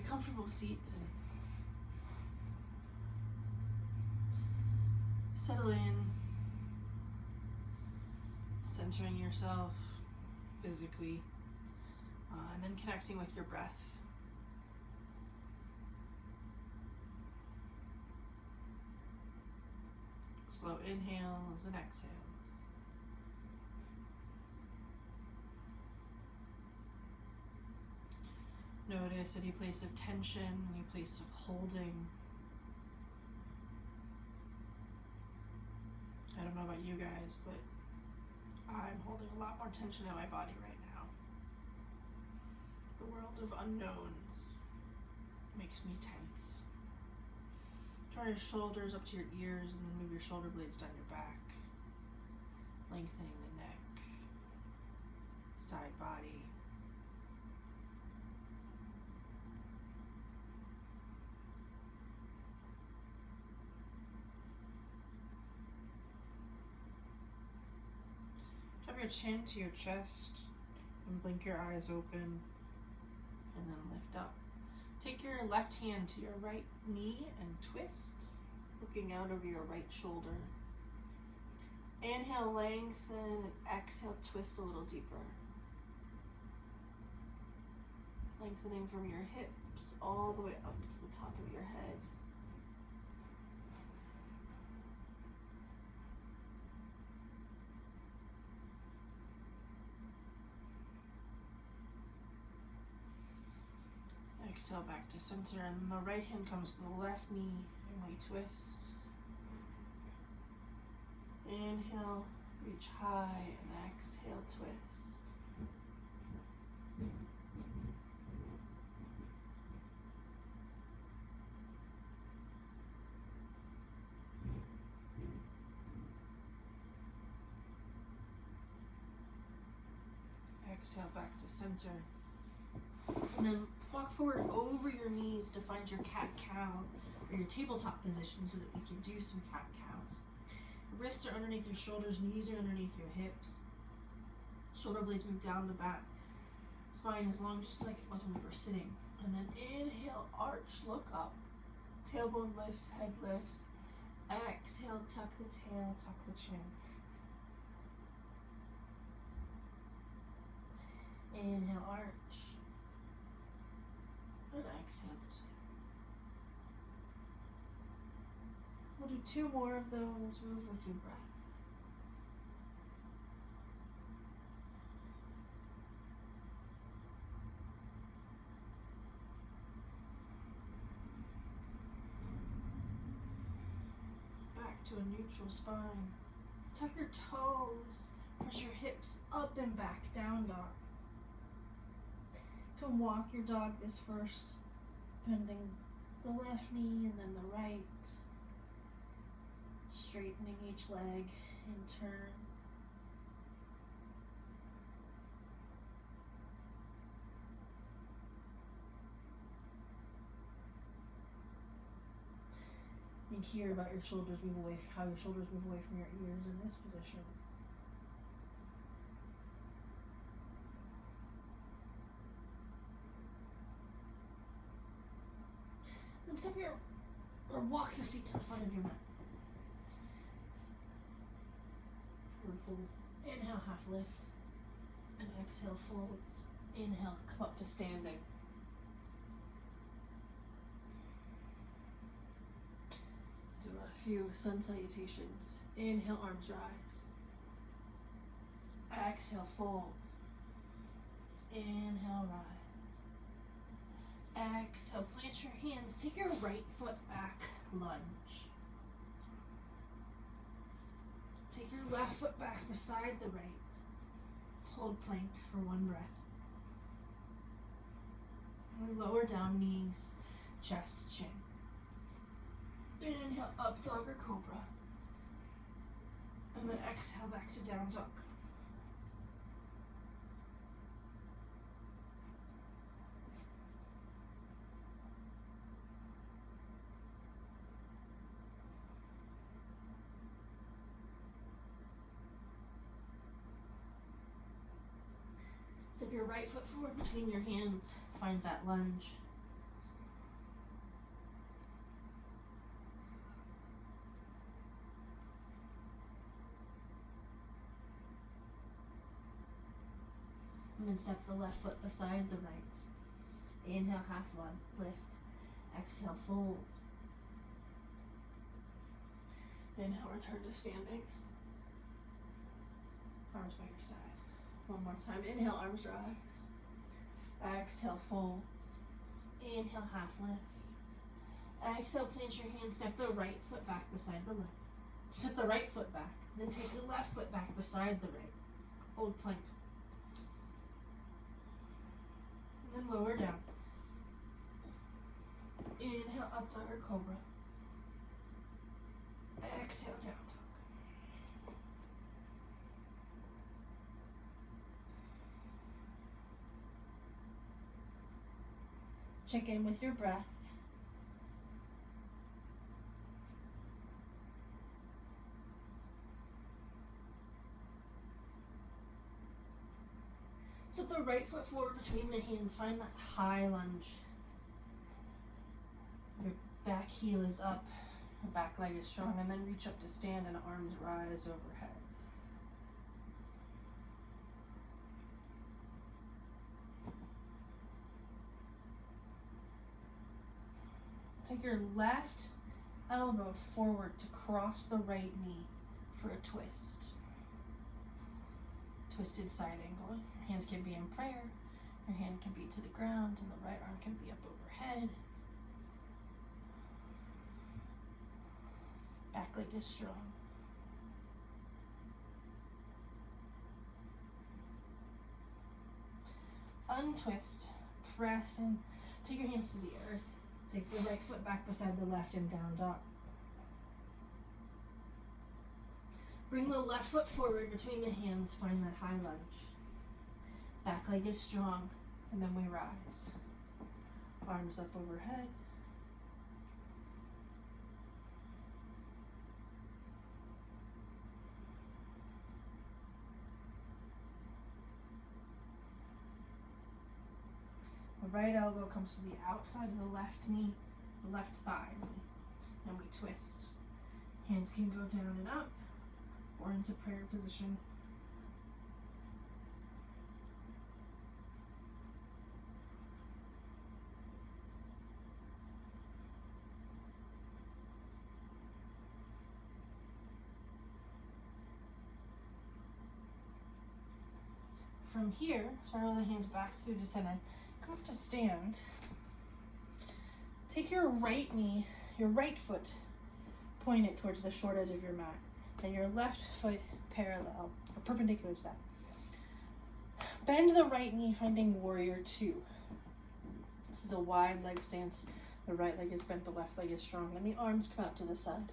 comfortable seat and settle in, centering yourself physically, and then connecting with your breath. Slow inhales and exhales. Notice any place of tension, any place of holding. I don't know about you guys, but I'm holding a lot more tension in my body right now. The world of unknowns makes me tense. Draw your shoulders up to your ears and then move your shoulder blades down your back, lengthening the neck, side body. Drop your chin to your chest and blink your eyes open and then lift up. Take your left hand to your right knee and twist, looking out over your right shoulder. Inhale, lengthen, and exhale, twist a little deeper. Lengthening from your hips all the way up to the top of your head. Exhale back to center, and then the right hand comes to the left knee, and we twist. Inhale, reach high, and exhale, twist. Exhale back to center. And then walk forward over your knees to find your cat-cow or your tabletop position so that we can do some cat-cows. Wrists are underneath your shoulders, knees are underneath your hips. Shoulder blades move down the back. Spine is long just like it was when we were sitting. And then inhale, arch, look up. Tailbone lifts, head lifts. Exhale, tuck the tail, tuck the chin. Inhale, arch. And exhale. We'll do 2 more of those. Move with your breath. Back to a neutral spine. Tuck your toes. Press your hips up and back. Down dog. You can walk your dog this first, bending the left knee and then the right, straightening each leg in turn. Think here about your shoulders move away, how your shoulders move away from your ears in this position. And step your, or walk your feet to the front of your mat. Beautiful. Inhale, half lift. And exhale, folds. Inhale, come up to standing. Do a few sun salutations. Inhale, arms rise. Exhale, fold. Inhale, rise. Exhale, plant your hands. Take your right foot back, lunge. Take your left foot back beside the right. Hold plank for 1 breath. And we lower down, knees, chest, chin. Inhale, up dog or cobra. And then exhale back to down dog. Step your right foot forward between your hands. Find that lunge. hand step the left foot beside the right. Inhale, half one, lift. Exhale, fold. Inhale, return to standing. Arms by your side. One more time. Inhale, arms rise. Exhale, fold. Inhale, half lift. Exhale, plant your hand, step the right foot back beside the left. Step the right foot back. Then take the left foot back beside the right. Hold plank. And then lower down. Inhale, up to our cobra. Exhale, down dog. Check in with your breath. Step the right foot forward between the hands. Find that high lunge. Your back heel is up, your back leg is strong, and then reach up to stand and arms rise overhead. Take your left elbow forward to cross the right knee for a twist. Twisted side angle. Your hands can be in prayer, your hand can be to the ground, and the right arm can be up overhead. Back leg is strong. Untwist, press in, take your hands to the earth. Take the right foot back beside the left and down dog. Bring the left foot forward between the hands, find that high lunge. Back leg is strong, and then we rise. Arms up overhead. The right elbow comes to the outside of the left knee, the left thigh knee, and we twist. Hands can go down and up, or into prayer position. From here, spiral the hands back through to center. Come up to stand. Take your right knee, your right foot, point it towards the short edge of your mat. And your left foot parallel, or perpendicular to that. Bend the right knee, finding warrior two. This is a wide leg stance. The right leg is bent, the left leg is strong, and the arms come out to the side.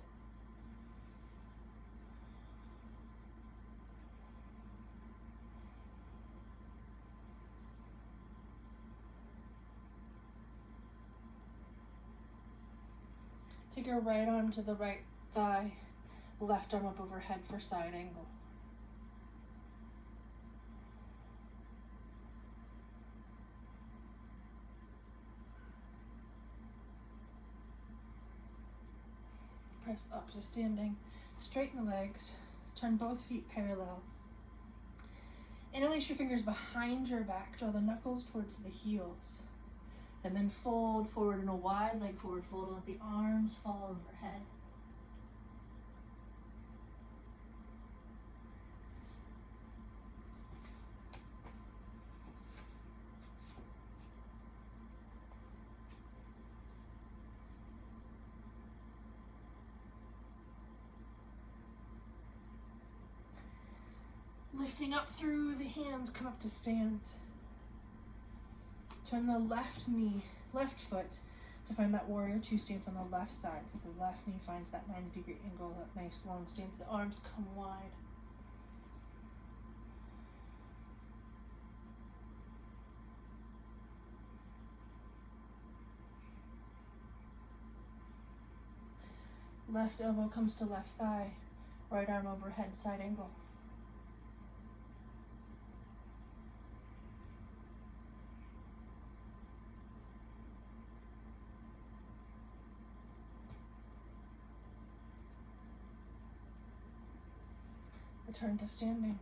Take your right arm to the right thigh, left arm up overhead for side angle. Press up to standing. Straighten the legs. Turn both feet parallel. Interlace your fingers behind your back. Draw the knuckles towards the heels. And then fold forward in a wide leg forward fold. Let the arms fall overhead. Lifting up through the hands, come up to stand. Turn the left knee, left foot to find that warrior two stance on the left side. So the left knee finds that 90-degree angle, that nice long stance. The arms come wide. Left elbow comes to left thigh, right arm overhead, side angle. Return to standing.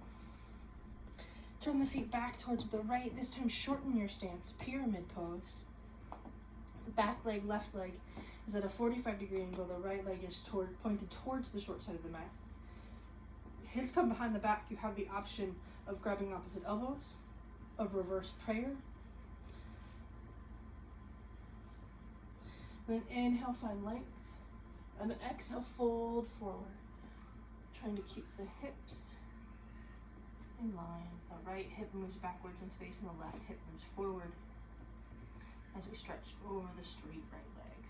Turn the feet back towards the right. This time shorten your stance, pyramid pose. Back leg, left leg is at a 45-degree angle. The right leg is pointed towards the short side of the mat. Hands come behind the back. You have the option of grabbing opposite elbows, of reverse prayer. Then inhale, find length. And then exhale, fold forward. Trying to keep the hips in line. The right hip moves backwards in space and the left hip moves forward as we stretch over the straight right leg.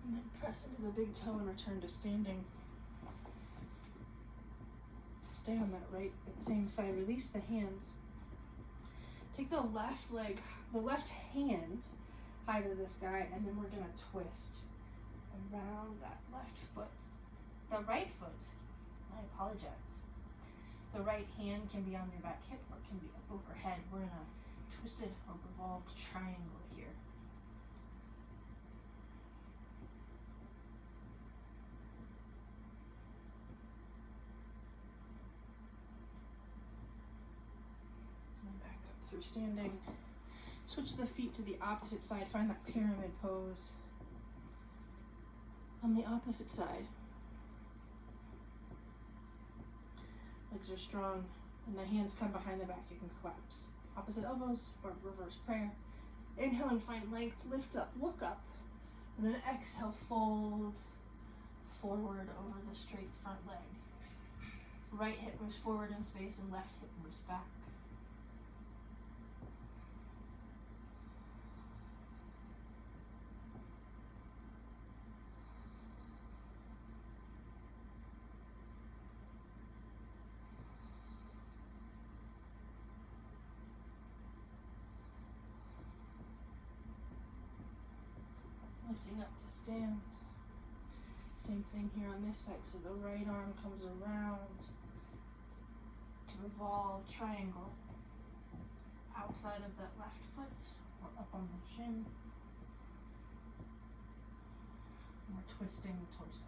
And then press into the big toe and return to standing. Stay on that right, same side. Release the hands. Take the left leg, the left hand high to the sky, and then we're gonna twist around that left foot. The right foot, I apologize. The right hand can be on your back hip or it can be up overhead. We're in a twisted or revolved triangle here. Through standing. Switch the feet to the opposite side. Find that pyramid pose on the opposite side. Legs are strong and the hands come behind the back. You can collapse. Opposite elbows or reverse prayer. Inhale and find length. Lift up, look up. And then exhale, fold forward over the straight front leg. Right hip moves forward in space and left hip moves back. Lifting up to stand. Same thing here on this side. So the right arm comes around to revolve triangle outside of that left foot or up on the shin. And we're twisting the torso.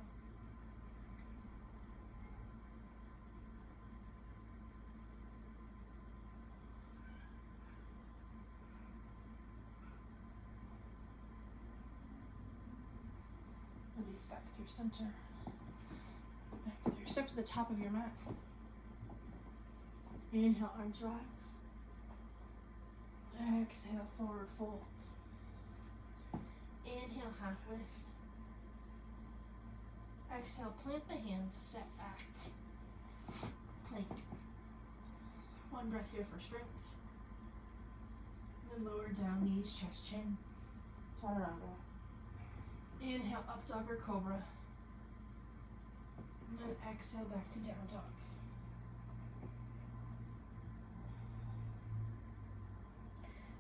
Release back through center. Back through. Step to the top of your mat. Inhale, arms rise. Exhale, forward fold. Inhale, half lift. Exhale, plant the hands, step back. Plank. One breath here for strength. Then lower down, knees, chest, chin. Chaturanga. Inhale, up dog or cobra. And then exhale back to down dog.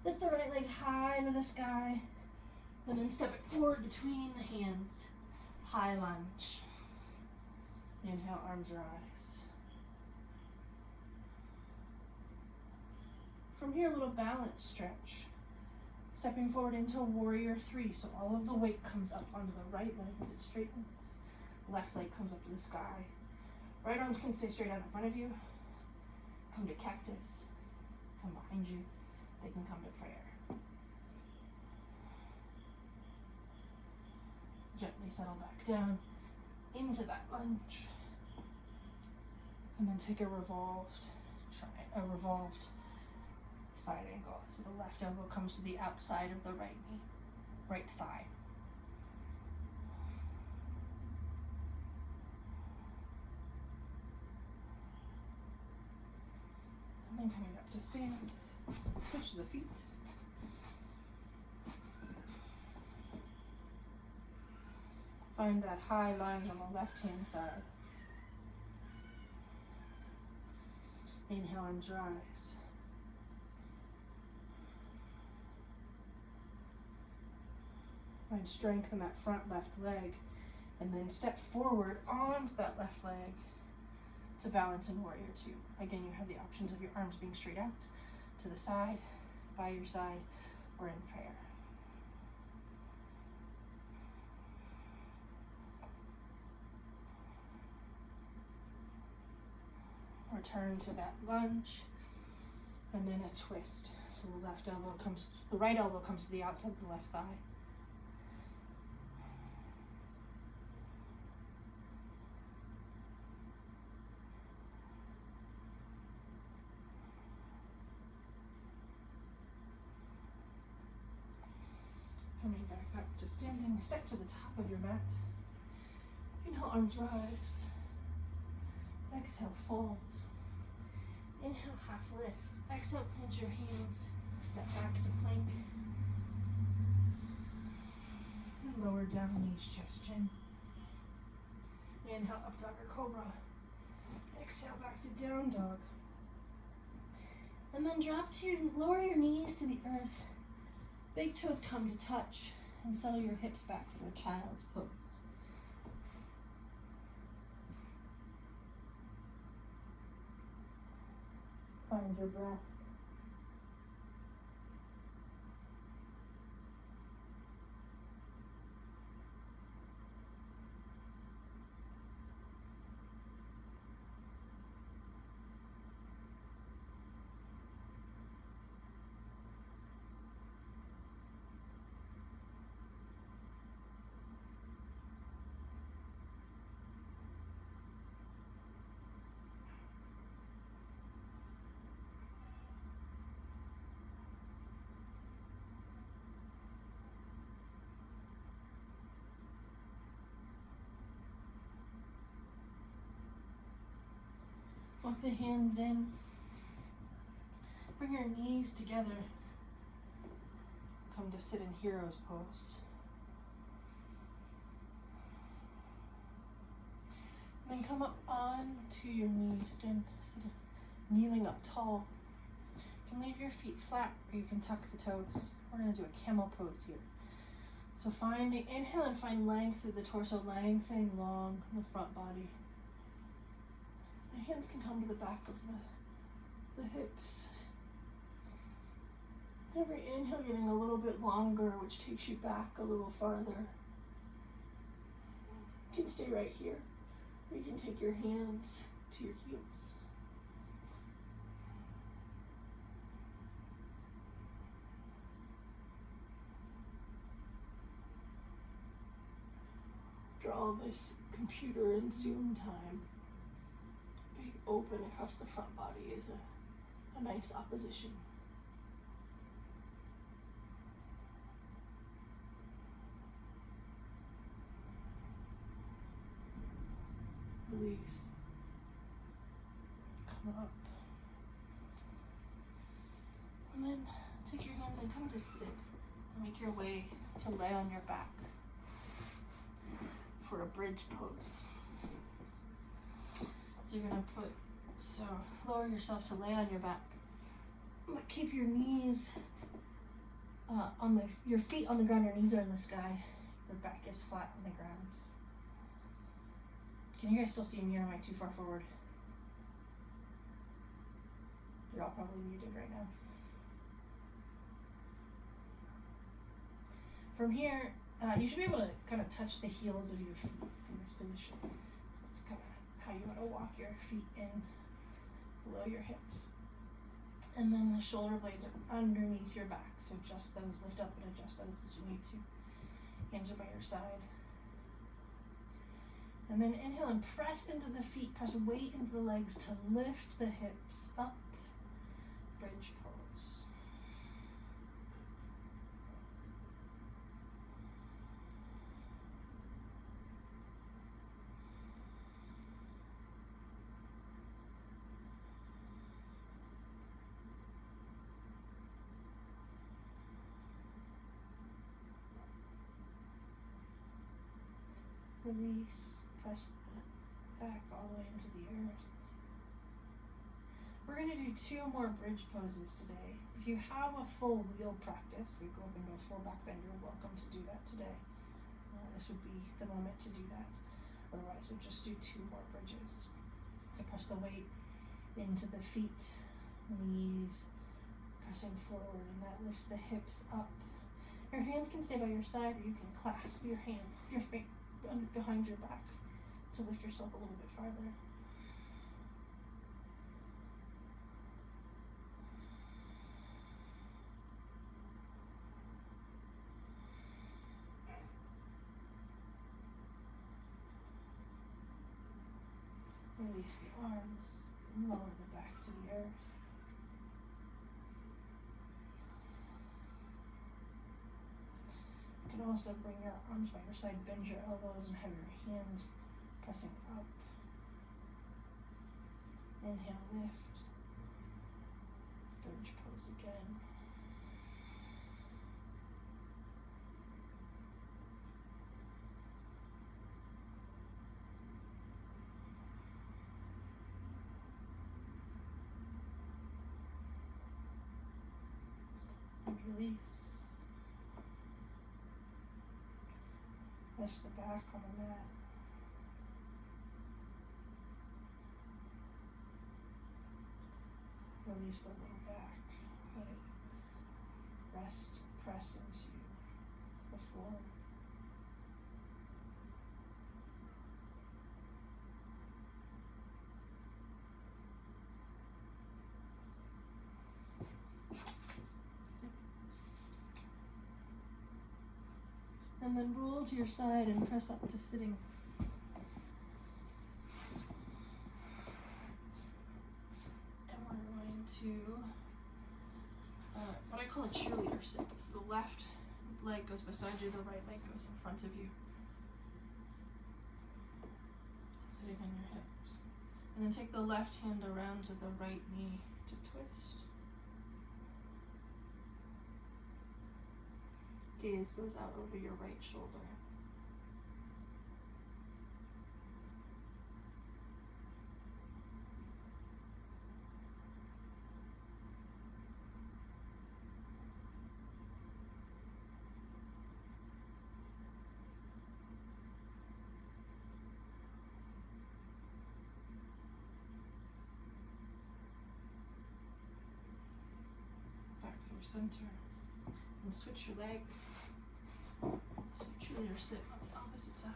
Lift the right leg high to the sky. And then step it forward between the hands. High lunge. Inhale, arms rise. From here, a little balance stretch. Stepping forward into warrior 3, so all of the weight comes up onto the right leg as it straightens. Left leg comes up to the sky. Right arms can stay straight out in front of you. Come to cactus. Come behind you. They can come to prayer. Gently settle back down into that lunge. And then take a revolved side angle. So the left elbow comes to the outside of the right knee, right thigh. And then coming up to stand, switch the feet. Find that high line on the left-hand side. Inhale, arms rise. Find strength in that front left leg, and then step forward onto that left leg. to balance in warrior two. Again, you have the options of your arms being straight out, to the side, by your side, or in prayer. Return to that lunge, and then a twist. So the right elbow comes to the outside of the left thigh. Coming back up to standing, step to the top of your mat. Inhale, arms rise. Exhale, fold. Inhale, half lift. Exhale, plant your hands. Step back to plank. And lower down, knees, chest, chin. Inhale, up dog or cobra. Exhale, back to down dog. And then lower your knees to the earth. Big toes come to touch, and settle your hips back for a child's pose. Find your breath. Walk the hands in. Bring your knees together. Come to sit in hero's pose. Then come up on to your knees and sit kneeling up tall. You can leave your feet flat or you can tuck the toes. We're going to do a camel pose here. So inhale and find length through the torso, lengthening long the front body. The hands can come to the back of the hips. Every inhale getting a little bit longer, which takes you back a little farther. You can stay right here. Or you can take your hands to your heels. Draw this computer and Zoom time. Big open across the front body is a nice opposition. Release. Come up. And then take your hands and come to sit. Make your way to lay on your back for a bridge pose. So you're gonna lower yourself to lay on your back. But keep your knees your feet on the ground, your knees are in the sky. Your back is flat on the ground. Can you guys still see me or am I too far forward? You're all probably muted right now. From here, you should be able to kind of touch the heels of your feet in this position. That's kind of how you want to walk your feet in below your hips. And then the shoulder blades are underneath your back. So adjust those, lift up and adjust those as you need to. Hands are by your side. And then inhale and press into the feet, press weight into the legs to lift the hips up. Bridge pose. Release, press the back all the way into the earth. We're going to do 2 more bridge poses today. If you have a full wheel practice, we go up into a full back bend, you're welcome to do that today. This would be the moment to do that. Otherwise, we'll just do 2 more bridges. So press the weight into the feet, knees, pressing forward, and that lifts the hips up. Your hands can stay by your side, or you can clasp your hands, your feet behind your back to lift yourself a little bit farther. Release the arms, lower the back to the earth. You can also bring your arms by your side, bend your elbows, and have your hands pressing up. Inhale, lift. Bridge pose again. And release. Rest the back on the mat. Release the low back. Let it rest, press into the floor. And then roll to your side and press up to sitting. And we're going to what I call a cheerleader sit. So the left leg goes beside you, the right leg goes in front of you. Sitting on your hips. And then take the left hand around to the right knee to twist. Gaze goes out over your right shoulder. Back to your center. And switch your legs. So cheerleader sit on the opposite side.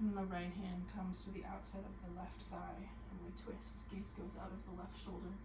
And the right hand comes to the outside of the left thigh, and we twist. Gaze goes out of the left shoulder.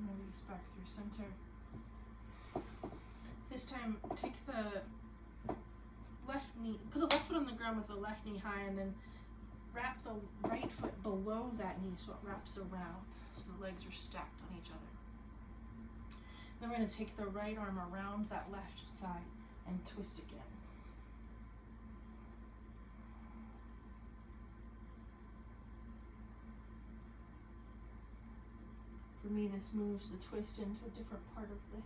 Release back through center. This time, take the left knee, put the left foot on the ground with the left knee high, and then wrap the right foot below that knee so it wraps around, so the legs are stacked on each other. Then we're going to take the right arm around that left thigh and twist again. For me, this moves the twist into a different part of the hip.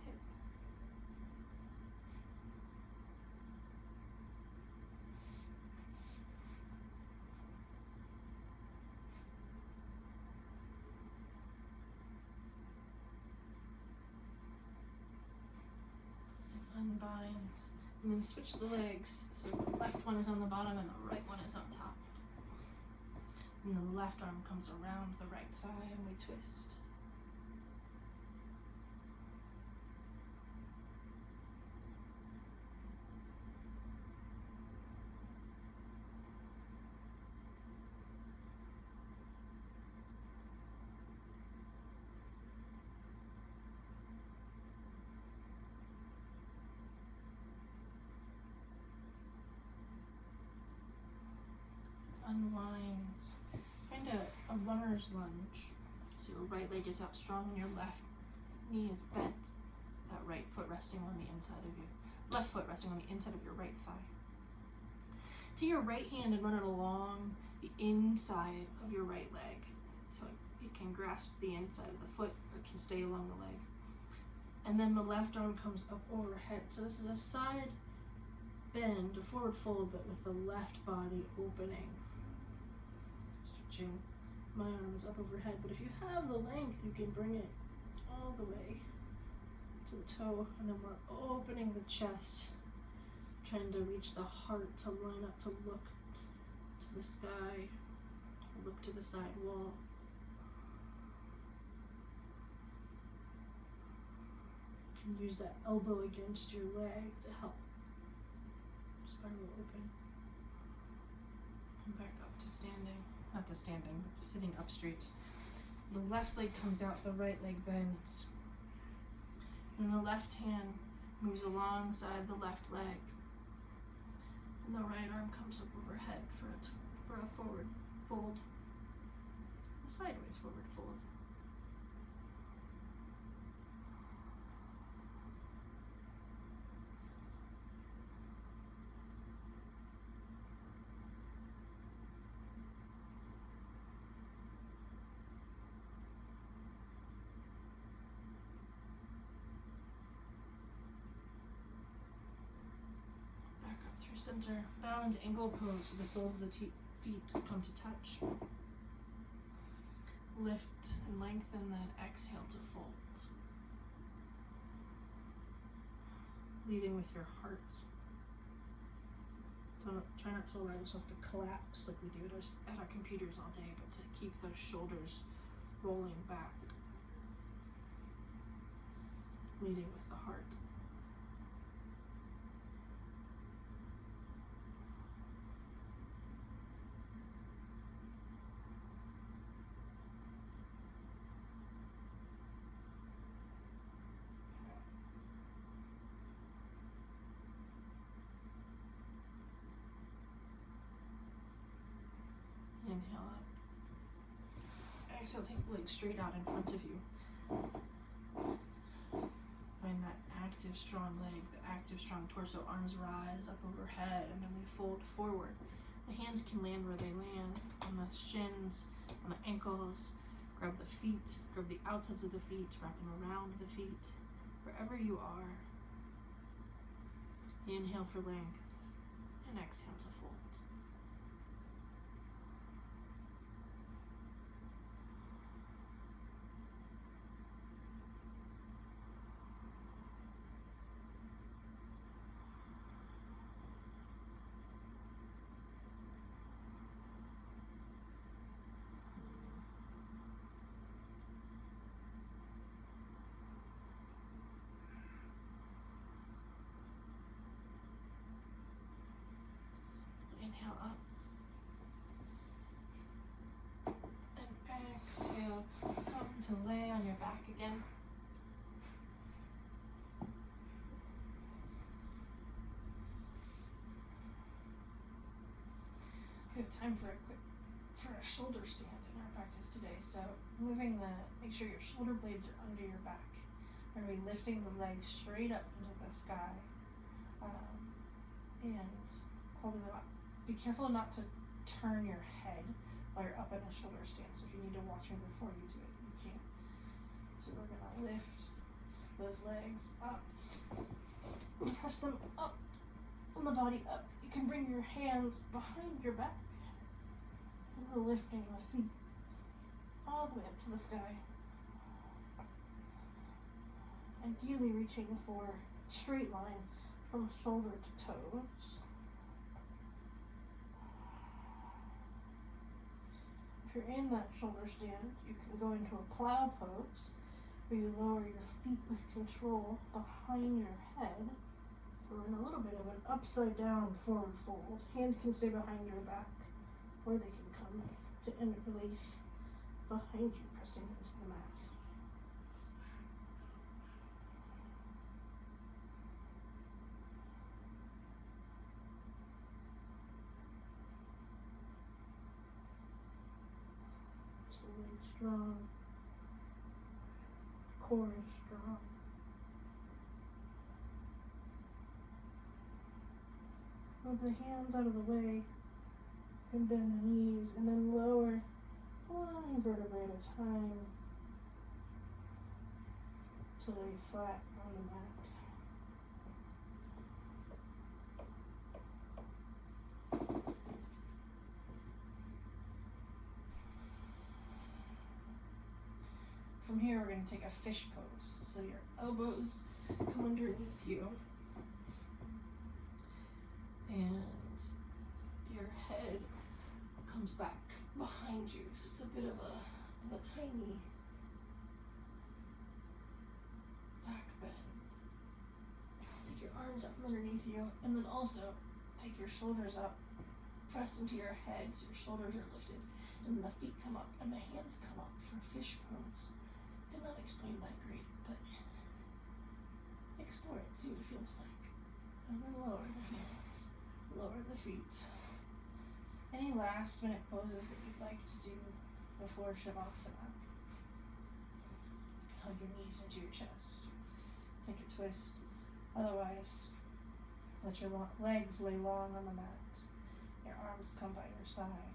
And unbind, and then switch the legs so the left one is on the bottom and the right one is on top. And the left arm comes around the right thigh and we twist. Unwind. Find a runner's lunge. So your right leg is out strong and your left knee is bent. That right foot resting on the inside of you. left foot resting on the inside of your right thigh. Take your right hand and run it along the inside of your right leg. So it can grasp the inside of the foot or it can stay along the leg. And then the left arm comes up overhead. So this is a side bend, a forward fold, but with the left body opening. Stretching. My arm is up overhead, but if you have the length, you can bring it all the way to the toe, and then we're opening the chest, trying to reach the heart, to line up, to look to the sky, look to the side wall. You can use that elbow against your leg to help spiral open. And back up to standing, not to standing, but to sitting up straight. The left leg comes out, the right leg bends. And the left hand moves alongside the left leg. And the right arm comes up overhead for a forward fold. A sideways forward fold. Center, bow into ankle pose so the soles of the feet come to touch. Lift and lengthen, then exhale to fold. Leading with your heart. Try not to allow yourself to collapse like we do at our computers all day, but to keep those shoulders rolling back. Leading with the heart. Inhale up. Exhale, take the legs straight out in front of you. Find that active, strong leg, the active, strong torso. Arms rise up overhead, and then we fold forward. The hands can land where they land, on the shins, on the ankles. Grab the feet, grab the outsides of the feet, wrapping around the feet, wherever you are. Inhale for length, and exhale to fold. Inhale up. And exhale, come to lay on your back again. We have time for a shoulder stand in our practice today. So make sure your shoulder blades are under your back. We're going to be lifting the legs straight up into the sky and holding them up. Be careful not to turn your head while you're up in a shoulder stand. So if you need to watch me before you do it, you can. So we're going to lift those legs up. Press them up on the body up. You can bring your hands behind your back. And we're lifting the feet all the way up to the sky. Ideally reaching for a straight line from shoulder to toes. If you're in that shoulder stand, you can go into a plow pose where you lower your feet with control behind your head. So we're in a little bit of an upside down forward fold. Hands can stay behind your back, or they can come to interlace behind you, pressing into the mat. Strong, core is strong. With the hands out of the way, you can bend the knees and then lower one vertebrae at a time to lay flat on the mat. From here, we're going to take a fish pose. So your elbows come underneath you, and your head comes back behind you. So it's a bit of a tiny back bend. Take your arms up from underneath you, and then also take your shoulders up, press into your head so your shoulders are lifted, and then the feet come up and the hands come up for fish pose. Did not explain that great, but explore it, see what it feels like. And then lower the hands, lower the feet. Any last minute poses that you'd like to do before Shavasana? You can hug your knees into your chest, take a twist. Otherwise, let your legs lay long on the mat. Your arms come by your side.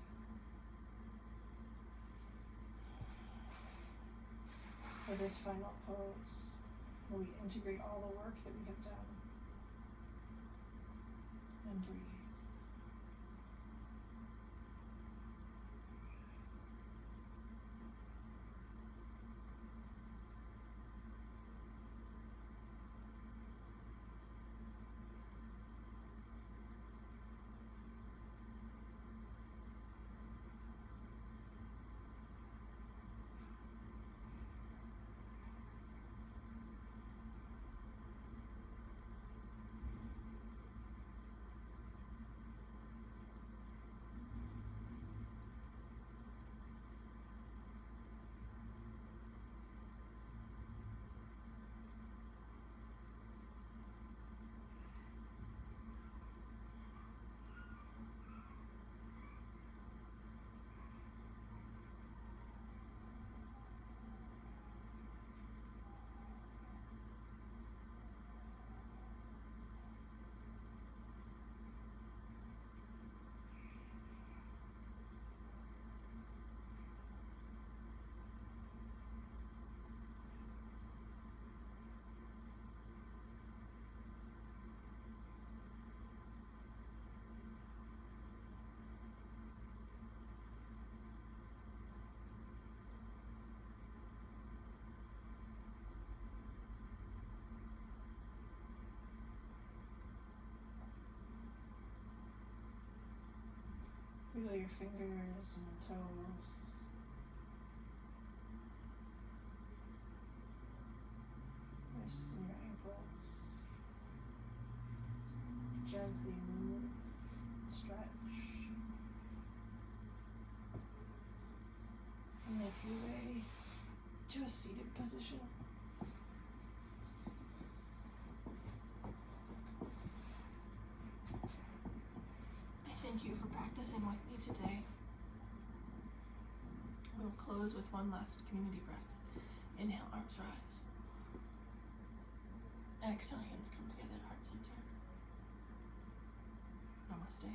For this final pose, we integrate all the work that we have done and breathe. Feel your fingers and toes. Wrists and your ankles. Gently move, stretch, and make your way to a seated position. Thank you for practicing with me today. We'll close with one last community breath. Inhale, arms rise. Exhale, hands come together, heart center. Namaste.